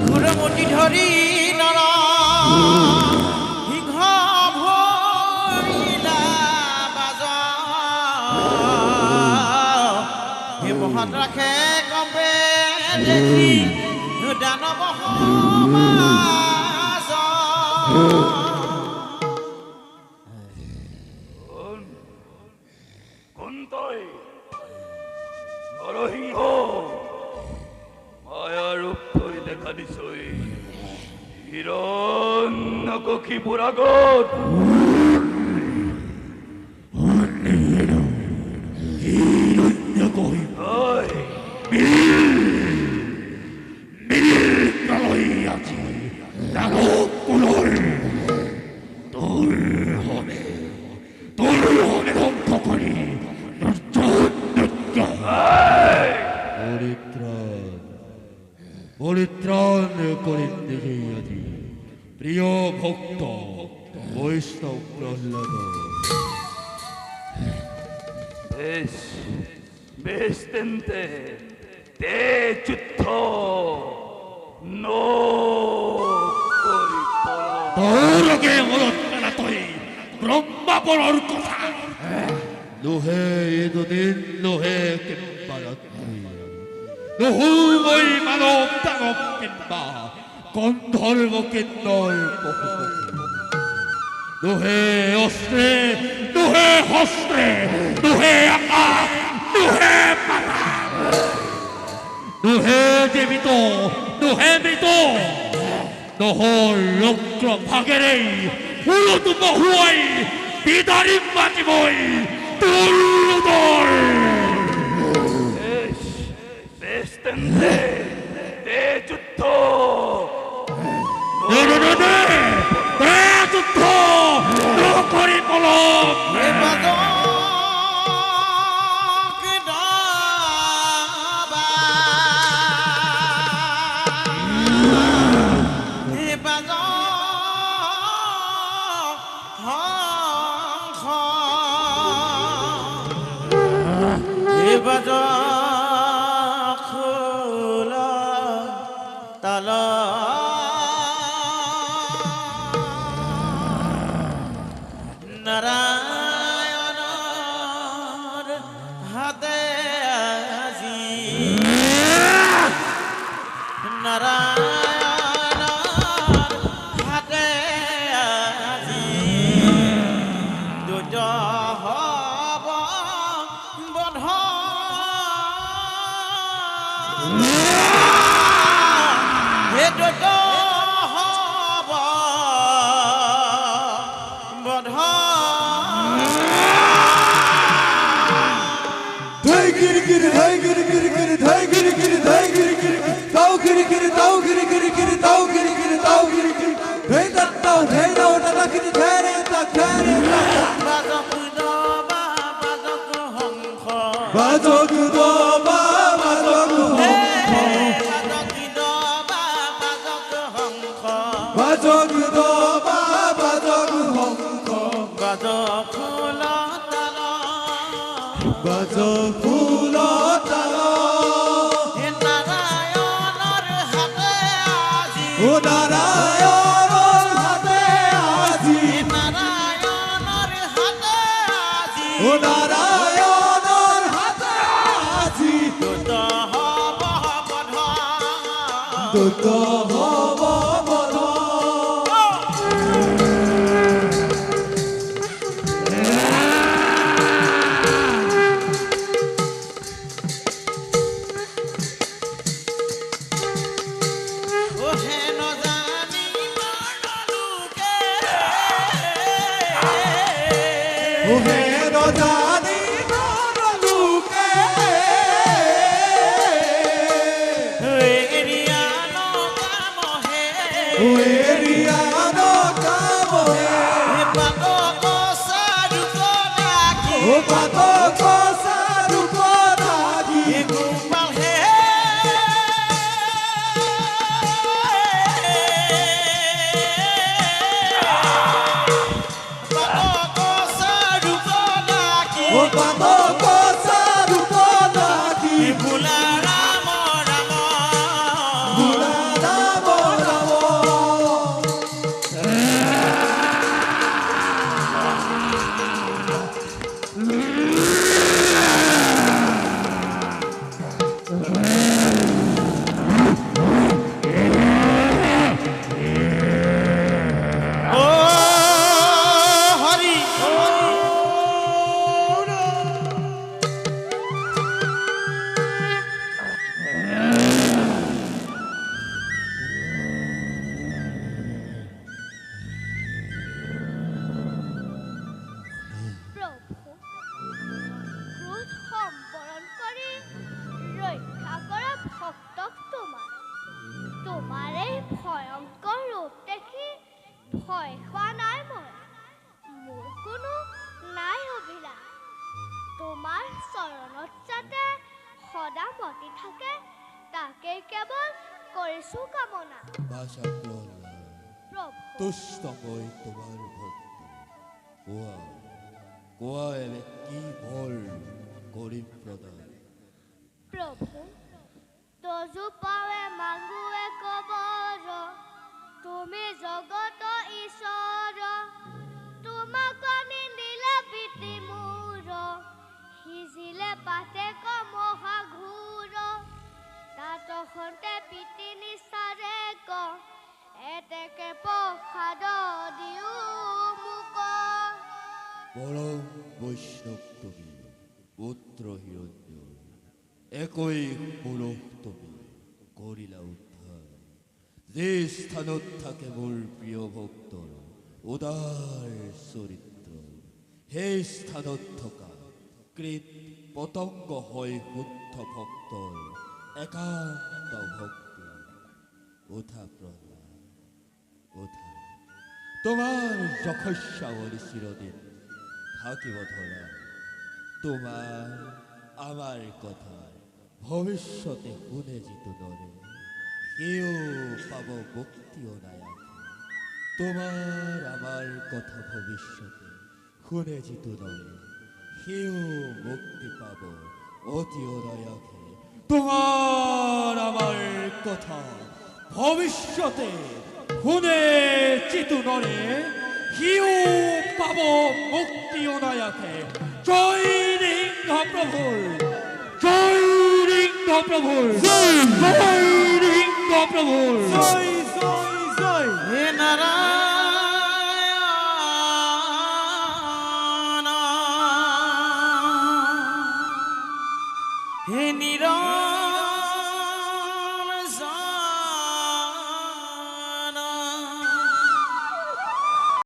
ঘুৰমতি ধৰি নৰ সিংহ ভৰিলা বাজ হে মহৎ ৰাখে কবে দেখি দানৱ সমাজ কোন তই নৰসিংহ মায়াৰ ৰূপ তই দেখা দিছই হিৰণ্যকশিপুৰ আগত পরিত্রাণ করিতে যাইয়াছি প্রিয় ভক্ত বৈষ্ণব প্রহ্লাদ। বেশ বেশ তেন্তে তে যুদ্ধ নো করি তোরকে মনত পেলা তই ব্ৰহ্মাপৰৰ কথা লোহে এদিন লোহে কিম্বা ৰাত্ৰি নহৈ মানৱ দানৱ কিম্বা গন্ধৰ্ব কিন্নৰ পশু নোহে অস্ত্ৰে নোহে হস্ত্ৰে নোহে আকাশ নোহে পাতাল নোহে জীৱিত নোহে মৃত নহৰ ৰক্ৰ ভাগেৰেই উলটো বহুৱাই বিদাৰিম মাতিবই তোৰ ৰুদৰ বেশ তেন্তে তে যুদ্ধ যুদ্ধ নকৰি পলম হে বাজ হে বাজ হে বাজ খোলা তালা নাৰায়ণৰ হাতে আজি নাৰায়ণৰ হাতে আজি দুজ হব বধ হে দুজ হব বধ Hey giri giri hey giri giri giri hey giri giri hey giri giri tau giri giri tau giri giri giri tau giri giri tau giri giri hey datta hey no datta giri thare ta বাজক দবা বাজক Hansa bajok do ba bajok বাজক দবা বাজক Hansa bajok do ba bajok hongko বাজক ফুল তাল bajok phulo talo হে নাৰায়ণৰ হাতে আজি o narayanor hate aji হে নাৰায়ণৰ হাতে আজি o narayanor hate aji দুত হব বধ duto hobo bodho ও হে নজানি মৰলোকে o he no jani no luke এৰিয়া নগামহে o eriya no kamo he হে পাতক চাৰুক ডাকি o pato kosa ruko dagi হে গোপাল হে পাতক চাৰুক গোপালক সাৰূপ ৰাখি ভোলা ৰাম ৰাম ভোলা ৰাম ৰাম ও হৰি প্ৰভু ক্ৰোধ সম্বৰণ কৰি ৰক্ষা কৰা ভক্তক তোমাৰ এই ভয়ংকৰ ৰূপ দেখি ভয় খোৱা নাই মই মোৰ কোনো নাই অভিলাষ তোমাৰ চৰণত যাতে সদা মতি থাকে তাকেই কেৱল কৰিছোঁ কামনা ভাষা প্ৰহ্লাদ প্ৰভু তুষ্ট মই তোমাৰ ভক্ত কোয়া কোয়া এবে কি ভল গৰিব প্ৰদান প্ৰভু তজু পাৱে মাগুৱে কবৰ তুমি জগত ঈশ্বৰ তোমাক নিদিলে পিতি মূৰ সিজিলে পাতে মহাঘূৰ তাত সন্তে পিতি নিচাৰে ক এতেকে প্ৰসাদ দিও মোক পৰম বৈষ্ণব তুমি পুত্ৰ হিৰণ্য একই পুৰুষ তুমি কৰিলা উদ্ধাৰ যে স্থানত থাকে মোৰ প্ৰিয় ভক্তৰ উদাৰ চৰিত্ৰ সেই স্থানত থকা কৃত পতংগ হয় শুদ্ধ ভক্তৰ একান্ত ভক্তি উঠা প্ৰহ্লাদ উঠা তোমাৰ যশস্যাৱলী চিৰদিন থাকিব ধৰা তোমাৰ আমাৰ কথা ভৱিষ্যতে শুনে যিটো নৰে সেও পাব মুক্তি অনায়াসে তোমাৰ আমাৰ কথা ভৱিষ্যতে শুনে যিটো নৰে সেও মুক্তি পাব অতি অনায়াসে তোমাৰ আমাৰ কথা ভৱিষ্যতে শুনে যিটো নৰে সিও পাব মুক্তি অনায়াসে জয় ৰিংহ প্ৰভুৰ জয় ৰিংহ প্ৰভুৰ জয় ৰিংহ প্ৰভুৰ জয় জয় জয় হে নাৰায়ণ হে নিৰঞ্জন